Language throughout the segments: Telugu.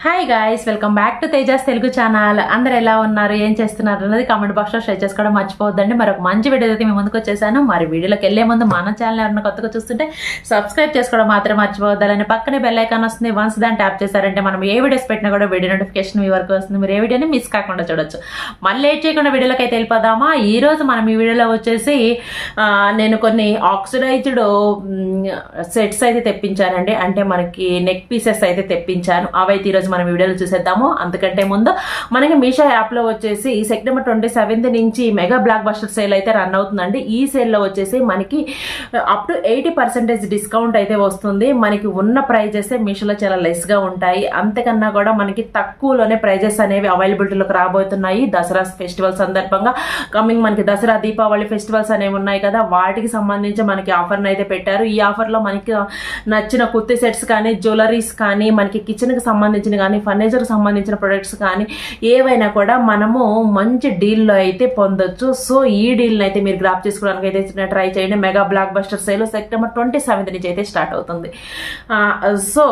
Hi guys, welcome back to Tejas Telugu channel. అందరు ఎలా ఉన్నారు, ఏం చేస్తున్నారు అన్నది కామెంట్ బాక్స్లో షేర్ చేసుకోవడం మర్చిపోవద్దండి. మరొక మంచి వీడియో అయితే మేము ముందుకు వచ్చేసాను. మరి వీడియోలోకి వెళ్ళే ముందు మన ఛానల్ ఎవరైనా కొత్తగా చూస్తుంటే సబ్స్క్రైబ్ చేసుకోవడం మాత్రం మర్చిపోవద్దాలని పక్కనే బెల్ ఐకాన్ వస్తుంది. వన్స్ దాన్ని ట్యాప్ చేశారంటే మనం ఏ వీడియోస్ పెట్టినా కూడా వీడియో నోటిఫికేషన్ మీ వరకు వస్తుంది. మీరు ఏ వీడియోని మిస్ కాకుండా చూడొచ్చు. మళ్ళీ లేట్ చేయకుండా వీడియోలోకి అయితే వెళ్ళిపోదామా. ఈరోజు మనం ఈ వీడియోలో వచ్చేసి నేను కొన్ని ఆక్సిడైజ్డ్ సెట్స్ అయితే తెప్పించానండి. అంటే మనకి నెక్ పీసెస్ అయితే తెప్పించాను. అవైతే ఈరోజు మనం వీడియోలో చూసేద్దాము. అందుకంటే ముందు మనకి మీషో యాప్లో వచ్చేసి సెప్టెంబర్ 27 నుంచి మెగా బ్లాక్ బస్టర్ సేల్ అయితే రన్ అవుతుందండి. ఈ సేల్లో వచ్చేసి మనకి అప్ టు 80% డిస్కౌంట్ అయితే వస్తుంది. మనకి ఉన్న ప్రైజెస్ మీషోలో చాలా లెస్గా ఉంటాయి. అంతకన్నా కూడా మనకి తక్కువలోనే ప్రైజెస్ అనేవి అవైలబిలిటీలోకి రాబోతున్నాయి. దసరా ఫెస్టివల్ సందర్భంగా కమింగ్ మనకి దసరా దీపావళి ఫెస్టివల్స్ అనేవి ఉన్నాయి కదా, వాటికి సంబంధించి మనకి ఆఫర్ని అయితే పెట్టారు. ఈ ఆఫర్లో మనకి నచ్చిన కుర్తీ సెట్స్ కానీ, జ్యువెలరీస్ కానీ, మనకి కిచెన్కి సంబంధించిన కానీ, ఫర్నిచర్కి సంబంధించిన ప్రొడక్ట్స్ కానీ ఏవైనా కూడా మనము మంచి డీల్లో అయితే పొందొచ్చు. సో ఈ డీల్ని అయితే మీరు గ్రాప్ చేసుకోవడానికి అయితే ట్రై చేయండి. Mega block buster sale September 27 నుంచి అయితే స్టార్ట్ అవుతుంది. సో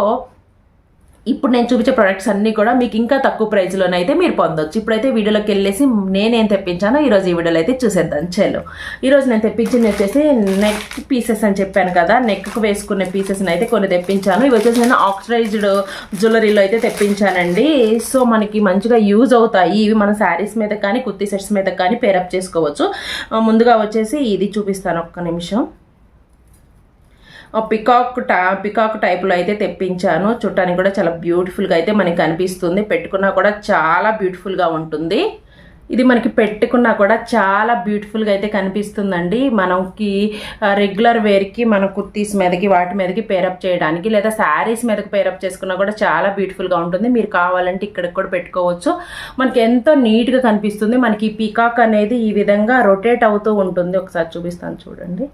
ఇప్పుడు నేను చూపించే ప్రొడక్ట్స్ అన్నీ కూడా మీకు ఇంకా తక్కువ ప్రైస్లోనైతే మీరు పొందొచ్చు. ఇప్పుడైతే వీడియోలోకి వెళ్ళేసి నేనేం తెప్పించానో ఈరోజు ఈ వీడియోలో అయితే చూసేద్దాం. చలో, ఈరోజు నేను తెప్పించింది వచ్చేసి నెక్ పీసెస్ అని చెప్పాను కదా, నెక్కు వేసుకునే పీసెస్ని అయితే కొన్ని తెప్పించాను. ఇవి వచ్చేసి నేను ఆక్సిడైజ్డ్ జ్యువెలరీలో అయితే తెప్పించానండి. సో మనకి మంచిగా యూజ్ అవుతాయి. ఇవి మన శారీస్ మీద కానీ, కుర్తీ సెట్స్ మీద కానీ పేరప్ చేసుకోవచ్చు. ముందుగా వచ్చేసి ఇది చూపిస్తాను, ఒక్క నిమిషం. పికాక్ టైప్లో అయితే తెప్పించాను. చూడటానికి కూడా చాలా బ్యూటిఫుల్గా అయితే మనకి కనిపిస్తుంది. పెట్టుకున్నా కూడా చాలా బ్యూటిఫుల్గా ఉంటుంది. ఇది మనకి పెట్టుకున్నా కూడా చాలా బ్యూటిఫుల్గా అయితే కనిపిస్తుందండి. మనకి రెగ్యులర్ వేర్కి మన కుర్తీస్ మీదకి వాటి మీదకి పేరప్ చేయడానికి, లేదా శారీస్ మీదకి పేరప్ చేసుకున్నా కూడా చాలా బ్యూటిఫుల్గా ఉంటుంది. మీరు కావాలంటే ఇక్కడికి కూడా పెట్టుకోవచ్చు. మనకి ఎంతో నీట్గా కనిపిస్తుంది. మనకి ఈ పికాక్ అనేది ఈ విధంగా రొటేట్ అవుతూ ఉంటుంది. ఒకసారి చూపిస్తాను చూడండి.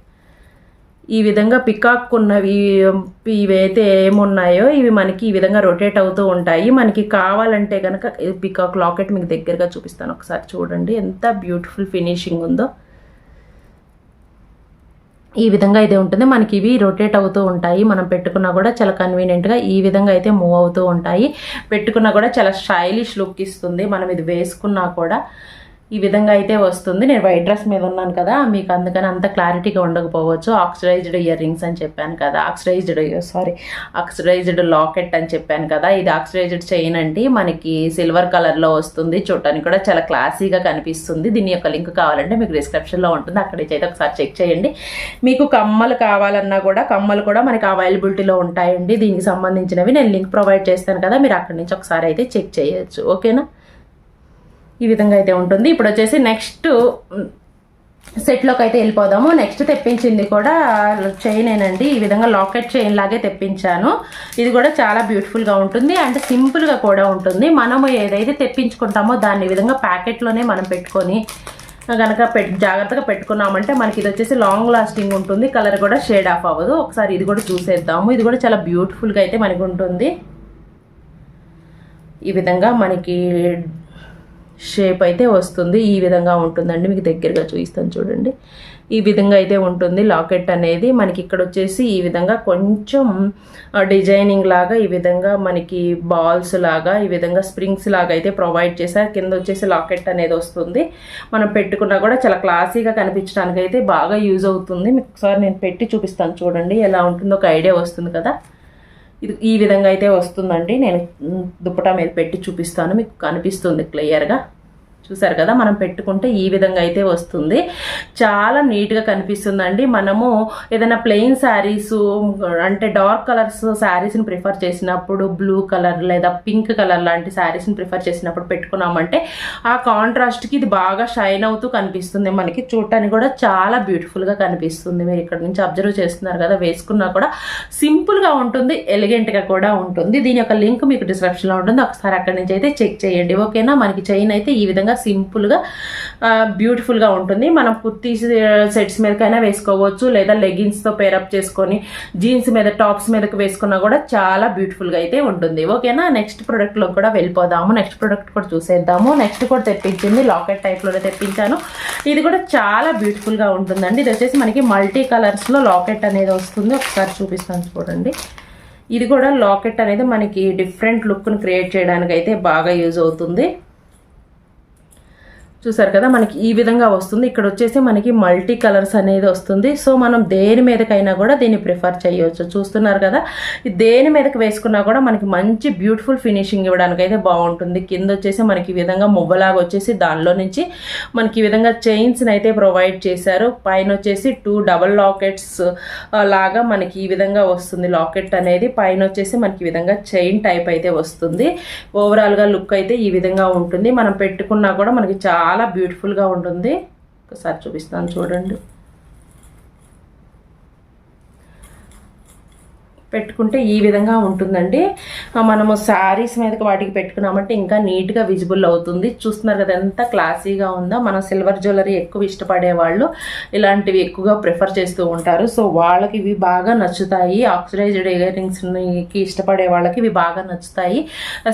ఈ విధంగా పికాక్ ఉన్నవి ఇవైతే ఏమున్నాయో ఇవి మనకి ఈ విధంగా రొటేట్ అవుతూ ఉంటాయి. మనకి కావాలంటే కనుక పికాక్ లాకెట్ మీకు దగ్గరగా చూపిస్తాను, ఒకసారి చూడండి ఎంత బ్యూటిఫుల్ ఫినిషింగ్ ఉందో. ఈ విధంగా అయితే ఉంటుంది. మనకి ఇవి రొటేట్ అవుతూ ఉంటాయి. మనం పెట్టుకున్నా కూడా చాలా కన్వీనియంట్గా ఈ విధంగా అయితే మూవ్ అవుతూ ఉంటాయి. పెట్టుకున్నా కూడా చాలా స్టైలిష్ లుక్ ఇస్తుంది. మనం ఇది వేసుకున్నా కూడా ఈ విధంగా అయితే వస్తుంది. నేను వైట్ డ్రెస్ మీద ఉన్నాను కదా, మీకు అందుకని అంత క్లారిటీగా ఉండకపోవచ్చు. ఆక్సిడైజ్డ్ ఇయర్ రింగ్స్ అని చెప్పాను కదా, ఆక్సిడైజ్డ్ లాకెట్ అని చెప్పాను కదా. ఇది ఆక్సిడైజ్డ్ చైన్ అండి. మనకి సిల్వర్ కలర్లో వస్తుంది. చూడటానికి కూడా చాలా క్లాసీగా కనిపిస్తుంది. దీని యొక్క లింక్ కావాలంటే మీకు డిస్క్రిప్షన్లో ఉంటుంది, అక్కడి నుంచి అయితే ఒకసారి చెక్ చేయండి. మీకు కమ్మలు కావాలన్నా కూడా కమ్మలు కూడా మనకి అవైలబిలిటీలో ఉంటాయండి. దీనికి సంబంధించినవి నేను లింక్ ప్రొవైడ్ చేస్తాను కదా, మీరు అక్కడి నుంచి ఒకసారి అయితే చెక్ చేయొచ్చు. ఓకేనా, ఈ విధంగా అయితే ఉంటుంది. ఇప్పుడు వచ్చేసి నెక్స్ట్ సెట్లోకి అయితే వెళ్ళిపోదాము. నెక్స్ట్ తెప్పించింది కూడా చైనేనండి. ఈ విధంగా లాకెట్ చైన్ లాగే తెప్పించాను. ఇది కూడా చాలా బ్యూటిఫుల్గా ఉంటుంది అండ్ సింపుల్గా కూడా ఉంటుంది. మనము ఏదైతే తెప్పించుకుంటామో దాన్ని ఈ విధంగా ప్యాకెట్లోనే మనం పెట్టుకొని కనుక జాగ్రత్తగా పెట్టుకున్నామంటే మనకి ఇది వచ్చేసి లాంగ్ లాస్టింగ్ ఉంటుంది. కలర్ కూడా షేడ్ ఆఫ్ అవ్వదు. ఒకసారి ఇది కూడా చూసేద్దాము. ఇది కూడా చాలా బ్యూటిఫుల్గా అయితే మనకి ఉంటుంది. ఈ విధంగా మనకి షేప్ అయితే వస్తుంది. ఈ విధంగా ఉంటుందండి. మీకు దగ్గరగా చూపిస్తాను చూడండి. ఈ విధంగా అయితే ఉంటుంది లాకెట్ అనేది. మనకి ఇక్కడ వచ్చేసి ఈ విధంగా కొంచెం డిజైనింగ్ లాగా ఈ విధంగా మనకి బాల్స్ లాగా ఈ విధంగా స్ప్రింగ్స్ లాగా అయితే ప్రొవైడ్ చేశారు. కింద వచ్చేసి లాకెట్ అనేది వస్తుంది. మనం పెట్టుకున్నా కూడా చాలా క్లాసీగా కనిపించడానికి అయితే బాగా యూజ్ అవుతుంది. మీకు ఒకసారి నేను పెట్టి చూపిస్తాను చూడండి ఎలా ఉంటుందో ఒక ఐడియా వస్తుంది కదా. ఇది ఈ విధంగా అయితే వస్తుందండి. నేను దుప్పటా మీద పెట్టి చూపిస్తాను, మీకు కనిపిస్తుంది క్లియర్గా. చూసారు కదా, మనం పెట్టుకుంటే ఈ విధంగా అయితే వస్తుంది. చాలా నీట్గా కనిపిస్తుందండి. మనము ఏదైనా ప్లెయిన్ శారీస్ అంటే డార్క్ కలర్స్ శారీస్ని ప్రిఫర్ చేసినప్పుడు, బ్లూ కలర్ లేదా పింక్ కలర్ లాంటి శారీస్ని ప్రిఫర్ చేసినప్పుడు పెట్టుకున్నామంటే ఆ కాంట్రాస్ట్కి ఇది బాగా షైన్ అవుతూ కనిపిస్తుంది. మనకి చూడటానికి కూడా చాలా బ్యూటిఫుల్గా కనిపిస్తుంది. మీరు ఇక్కడ నుంచి అబ్జర్వ్ చేస్తున్నారు కదా, వేసుకున్నా కూడా సింపుల్గా ఉంటుంది, ఎలిగెంట్గా కూడా ఉంటుంది. దీని యొక్క లింక్ మీకు డిస్క్రిప్షన్లో ఉంటుంది, ఒకసారి అక్కడి నుంచి అయితే చెక్ చేయండి. ఓకేనా, మనకి చైన్ అయితే ఈ విధంగా సింపుల్గా బ్యూటిఫుల్గా ఉంటుంది. మనం కుర్తీ సెట్స్ మీదకైనా వేసుకోవచ్చు, లేదా లెగిన్స్తో పేరప్ చేసుకొని జీన్స్ మీద టాప్స్ మీదకి వేసుకున్నా కూడా చాలా బ్యూటిఫుల్గా అయితే ఉంటుంది. ఓకేనా, నెక్స్ట్ ప్రోడక్ట్లో కూడా వెళ్ళిపోదాము. నెక్స్ట్ ప్రోడక్ట్ కూడా చూసేద్దాము. నెక్స్ట్ కూడా తెప్పించింది లాకెట్ టైప్లోనే తెప్పించాను. ఇది కూడా చాలా బ్యూటిఫుల్గా ఉంటుందండి. ఇది వచ్చేసి మనకి మల్టీ కలర్స్లో లాకెట్ అనేది వస్తుంది. ఒకసారి చూపిస్తాను చూడండి. ఇది కూడా లాకెట్ అనేది మనకి డిఫరెంట్ లుక్ను క్రియేట్ చేయడానికి అయితే బాగా యూజ్ అవుతుంది. చూసారు కదా మనకి ఈ విధంగా వస్తుంది. ఇక్కడ వచ్చేసి మనకి మల్టీ కలర్స్ అనేది వస్తుంది. సో మనం దేని మీదకైనా కూడా దీన్ని ప్రిఫర్ చేయవచ్చు. చూస్తున్నారు కదా, దేని మీదకి వేసుకున్నా కూడా మనకి మంచి బ్యూటిఫుల్ ఫినిషింగ్ ఇవ్వడానికి అయితే బాగుంటుంది. కింద వచ్చేసి మనకి ఈ విధంగా మువ్వలాగా వచ్చేసి దానిలో నుంచి మనకి ఈ విధంగా చైన్స్ని అయితే ప్రొవైడ్ చేశారు. పైన వచ్చేసి 2 డబల్ లాకెట్స్ లాగా మనకి ఈ విధంగా వస్తుంది. లాకెట్ అనేది పైన వచ్చేసి మనకి ఈ విధంగా చైన్ టైప్ అయితే వస్తుంది. ఓవరాల్గా లుక్ అయితే ఈ విధంగా ఉంటుంది. మనం పెట్టుకున్నా కూడా మనకి చాలా బ్యూటిఫుల్గా ఉంటుంది. ఒకసారి చూపిస్తాను చూడండి. పెట్టుకుంటే ఈ విధంగా ఉంటుందండి. మనము శారీస్ మీదకి వాటికి పెట్టుకున్నామంటే ఇంకా నీట్గా విజిబుల్ అవుతుంది. చూస్తున్నారు కదా ఎంత క్లాసీగా ఉందో. మనం సిల్వర్ జ్యువెలరీ ఎక్కువ ఇష్టపడే వాళ్ళు ఇలాంటివి ఎక్కువగా ప్రిఫర్ చేస్తూ ఉంటారు. సో వాళ్ళకి ఇవి బాగా నచ్చుతాయి. ఆక్సిడైజ్డ్ ఇయర్ రింగ్స్కి ఇష్టపడే వాళ్ళకి ఇవి బాగా నచ్చుతాయి.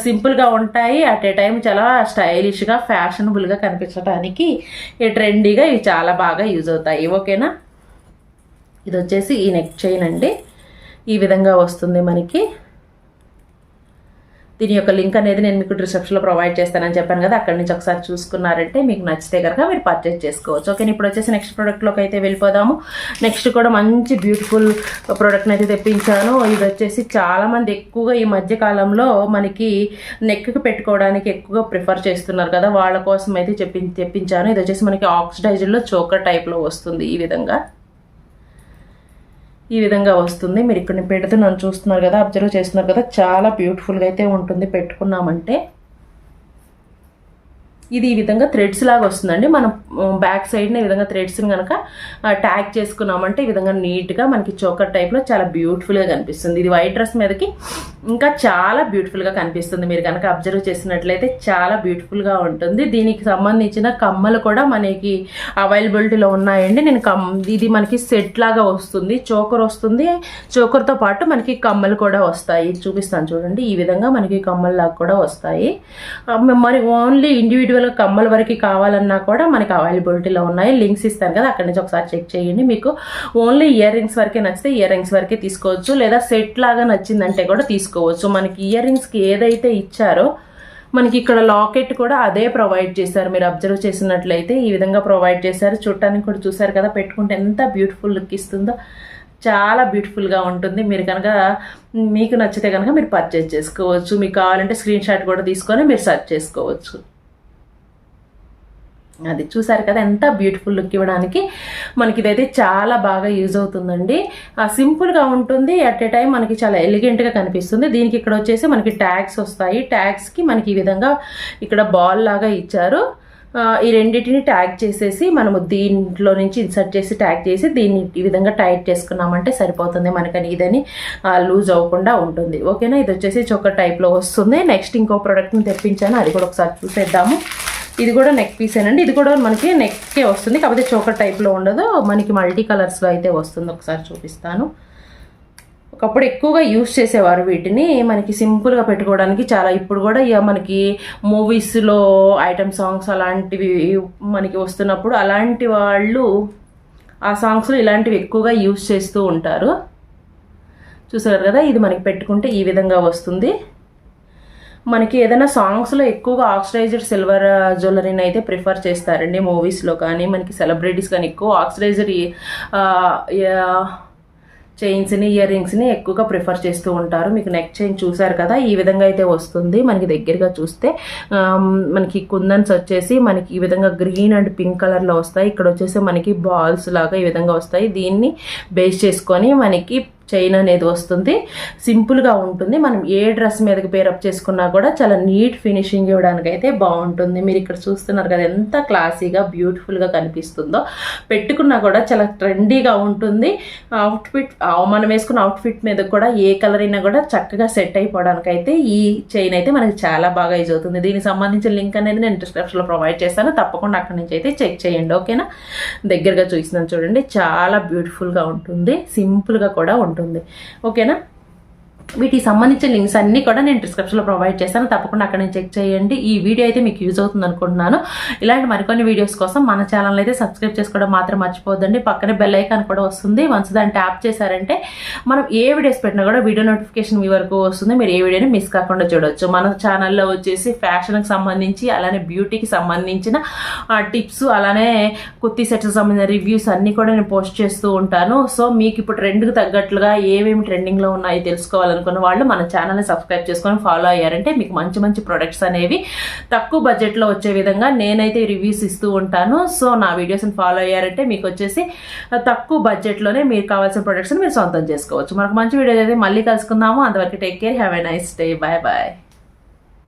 సింపుల్గా ఉంటాయి, అట్ ఏ టైం చాలా స్టైలిష్గా ఫ్యాషనబుల్గా కనిపించడానికి ట్రెండీగా ఇవి చాలా బాగా యూజ్ అవుతాయి. ఓకేనా, ఇది వచ్చేసి ఈ నెక్ చైన్ అండి. ఈ విధంగా వస్తుంది మనకి. దీని యొక్క లింక్ అనేది నేను మీకు డిస్క్రిప్షన్లో ప్రొవైడ్ చేస్తానని చెప్పాను కదా, అక్కడి నుంచి ఒకసారి చూసుకున్నారంటే మీకు నచ్చితే కనుక మీరు పర్చేజ్ చేసుకోవచ్చు. ఓకే, ఇప్పుడు వచ్చేసి నెక్స్ట్ ప్రోడక్ట్లోకి అయితే వెళ్ళిపోదాము. నెక్స్ట్ కూడా మంచి బ్యూటిఫుల్ ప్రోడక్ట్ని అయితే తెప్పించాను. ఇది వచ్చేసి చాలామంది ఎక్కువగా ఈ మధ్య కాలంలో మనకి నెక్కి పెట్టుకోవడానికి ఎక్కువగా ప్రిఫర్ చేస్తున్నారు కదా, వాళ్ళ కోసం అయితే తెప్పించాను. ఇది వచ్చేసి మనకి ఆక్సిడైజ్డ్లో చోకర్ టైప్లో వస్తుంది. ఈ విధంగా వస్తుంది. మీరు ఇక్కడ పెడుతున్నాను చూస్తున్నారు కదా, అబ్జర్వ్ చేస్తున్నారు కదా, చాలా బ్యూటిఫుల్గా అయితే ఉంటుంది పెట్టుకున్నామంటే. ఇది ఈ విధంగా థ్రెడ్స్ లాగా వస్తుందండి. మనం బ్యాక్ సైడ్ని ఈ విధంగా థ్రెడ్స్ని కనుక ట్యాగ్ చేసుకున్నామంటే ఈ విధంగా నీట్గా మనకి చోకర్ టైప్లో చాలా బ్యూటిఫుల్గా కనిపిస్తుంది. ఇది వైట్ డ్రెస్ మీదకి ఇంకా చాలా బ్యూటిఫుల్గా కనిపిస్తుంది. మీరు కనుక అబ్జర్వ్ చేసినట్లయితే చాలా బ్యూటిఫుల్గా ఉంటుంది. దీనికి సంబంధించిన కమ్మలు కూడా మనకి అవైలబిలిటీలో ఉన్నాయండి. ఇది మనకి సెట్ లాగా వస్తుంది. చోకర్ వస్తుంది, చోకర్తో పాటు మనకి కమ్మలు కూడా వస్తాయి. చూపిస్తాను చూడండి. ఈ విధంగా మనకి కమ్మలు లాగా కూడా వస్తాయి. మరి ఓన్లీ ఇండివిజువల్ కమ్మల వరకు కావాలన్నా కూడా మనకి అవైలబిలిటీలో ఉన్నాయి. లింక్స్ ఇస్తాను కదా, అక్కడి నుంచి ఒకసారి చెక్ చేయండి. మీకు ఓన్లీ ఇయర్ రింగ్స్ వరకే నచ్చితే ఇయర్ రింగ్స్ వరకే తీసుకోవచ్చు, లేదా సెట్ లాగా నచ్చిందంటే కూడా తీసుకోవచ్చు. మనకి ఇయర్ రింగ్స్కి ఏదైతే ఇచ్చారో మనకి ఇక్కడ లాకెట్ కూడా అదే ప్రొవైడ్ చేశారు. మీరు అబ్జర్వ్ చేసినట్లయితే ఈ విధంగా ప్రొవైడ్ చేశారు. చూడటానికి కూడా చూసారు కదా, పెట్టుకుంటే ఎంత బ్యూటిఫుల్ లుక్ ఇస్తుందో. చాలా బ్యూటిఫుల్గా ఉంటుంది. మీరు కనుక మీకు నచ్చితే కనుక మీరు పర్చేజ్ చేసుకోవచ్చు. మీకు కావాలంటే స్క్రీన్ షాట్ కూడా తీసుకొని మీరు సెర్చ్ చేసుకోవచ్చు. అది చూసారు కదా ఎంత బ్యూటిఫుల్ లుక్ ఇవ్వడానికి మనకి ఇదైతే చాలా బాగా యూజ్ అవుతుందండి. సింపుల్గా ఉంటుంది, అట్ ఏ టైం మనకి చాలా ఎలిగెంట్గా కనిపిస్తుంది. దీనికి ఇక్కడ వచ్చేసి మనకి ట్యాగ్స్ వస్తాయి. ట్యాగ్స్కి మనకి ఈ విధంగా ఇక్కడ బాల్ లాగా ఇచ్చారు. ఈ రెండింటిని ట్యాగ్ చేసేసి మనము దీంట్లో నుంచి ఇన్సర్ట్ చేసి ట్యాగ్ చేసి దీన్ని ఈ విధంగా టైట్ చేసుకున్నామంటే సరిపోతుంది. మనకని ఇదని లూజ్ అవ్వకుండా ఉంటుంది. ఓకేనా, ఇది వచ్చేసి చొక్క టైప్లో వస్తుంది. నెక్స్ట్ ఇంకో ప్రోడక్ట్ని తెప్పించాను, అది కూడా ఒకసారి చూసేద్దాము. ఇది కూడా నెక్ పీసేనండి. ఇది కూడా మనకి నెక్కే వస్తుంది, కాకపోతే చోకర్ టైప్లో ఉండదు, మనకి మల్టీ కలర్స్లో అయితే వస్తుంది. ఒకసారి చూపిస్తాను. ఒకప్పుడు ఎక్కువగా యూస్ చేసేవారు వీటిని, మనకి సింపుల్గా పెట్టుకోవడానికి చాలా. ఇప్పుడు కూడా ఇక మనకి మూవీస్లో ఐటమ్ సాంగ్స్ అలాంటివి మనకి వస్తున్నప్పుడు అలాంటి వాళ్ళు ఆ సాంగ్స్లో ఇలాంటివి ఎక్కువగా యూస్ చేస్తూ ఉంటారు. చూసారు కదా, ఇది మనకి పెట్టుకుంటే ఈ విధంగా వస్తుంది. మనకి ఏదైనా సాంగ్స్లో ఎక్కువగా ఆక్సిడైజ్డ్ సిల్వర్ జ్యువెలరీని అయితే ప్రిఫర్ చేస్తారండి. మూవీస్లో కానీ మనకి సెలబ్రిటీస్ కానీ ఎక్కువ ఆక్సిడైజ్డ్ చైన్స్ని ఇయర్ రింగ్స్ని ఎక్కువగా ప్రిఫర్ చేస్తూ ఉంటారు. మీకు నెక్ చైన్ చూసారు కదా, ఈ విధంగా అయితే వస్తుంది. మనకి దగ్గరగా చూస్తే మనకి కుందన్స్ వచ్చేసి మనకి ఈ విధంగా గ్రీన్ అండ్ పింక్ కలర్లో వస్తాయి. ఇక్కడ వచ్చేసి మనకి బాల్స్ లాగా ఈ విధంగా వస్తాయి. దీన్ని బేస్ చేసుకొని మనకి చైన్ అనేది వస్తుంది. సింపుల్గా ఉంటుంది. మనం ఏ డ్రెస్ మీదకి పేరప్ చేసుకున్నా కూడా చాలా నీట్ ఫినిషింగ్ ఇవ్వడానికి అయితే బాగుంటుంది. మీరు ఇక్కడ చూస్తున్నారు కదా ఎంత క్లాసీగా బ్యూటిఫుల్గా కనిపిస్తుందో. పెట్టుకున్నా కూడా చాలా ట్రెండీగా ఉంటుంది. అవుట్ఫిట్ మనం వేసుకున్న అవుట్ఫిట్ మీద కూడా ఏ కలర్ అయినా కూడా చక్కగా సెట్ అయిపోవడానికి అయితే ఈ చైన్ అయితే మనకి చాలా బాగా యూజ్ అవుతుంది. దీనికి సంబంధించిన లింక్ అనేది నేను డిస్క్రిప్షన్లో ప్రొవైడ్ చేస్తాను, తప్పకుండా అక్కడి నుంచి అయితే చెక్ చేయండి. ఓకేనా, దగ్గరగా చూస్తున్నాను చూడండి, చాలా బ్యూటిఫుల్గా ఉంటుంది, సింపుల్గా కూడా ఉంటుంది. ఓకేనా, వీటికి సంబంధించిన లింక్స్ అన్నీ కూడా నేను డిస్క్రిప్షన్లో ప్రొవైడ్ చేస్తాను, తప్పకుండా అక్కడ నేను చెక్ చేయండి. ఈ వీడియో అయితే మీకు యూజ్ అవుతుంది అనుకుంటున్నాను. ఇలాంటి మరికొన్ని వీడియోస్ కోసం మన ఛానల్ అయితే సబ్స్క్రైబ్ చేసుకోవడం మాత్రం మర్చిపోద్దండి. పక్కనే బెల్ ఐకాన్ కూడా వస్తుంది. వన్స్ దాన్ని ట్యాప్ చేశారంటే మనం ఏ వీడియోస్ పెట్టినా కూడా వీడియో నోటిఫికేషన్ మీ వరకు వస్తుంది. మీరు ఏ వీడియోని మిస్ కాకుండా చూడవచ్చు. మన ఛానల్లో వచ్చేసి ఫ్యాషన్కి సంబంధించి, అలానే బ్యూటీకి సంబంధించిన టిప్స్, అలానే కుర్తీ సెట్స్కి సంబంధించిన రివ్యూస్ అన్నీ కూడా నేను పోస్ట్ చేస్తూ ఉంటాను. సో మీకు ఇప్పుడు ట్రెండ్కి తగ్గట్లుగా ఏమేమి ట్రెండింగ్లో ఉన్నాయో తెలుసుకోవాలనుకున్న వాళ్ళు మన ఛానల్ని సబ్స్క్రైబ్ చేసుకొని ఫాలో అయ్యారంటే మీకు మంచి మంచి ప్రొడక్ట్స్ అనేవి తక్కువ బడ్జెట్లో వచ్చే విధంగా నేనైతే రివ్యూస్ ఇస్తూ ఉంటాను. సో నా వీడియోస్ని ఫాలో అయ్యారంటే మీకు వచ్చేసి తక్కువ బడ్జెట్లోనే మీరు కావాల్సిన ప్రొడక్ట్స్ని మీరు సొంతం చేసుకోవచ్చు. మనకు మంచి వీడియో అయితే మళ్ళీ కలుసుకుందాము. అంతవరకు take care, have a nice day, bye bye.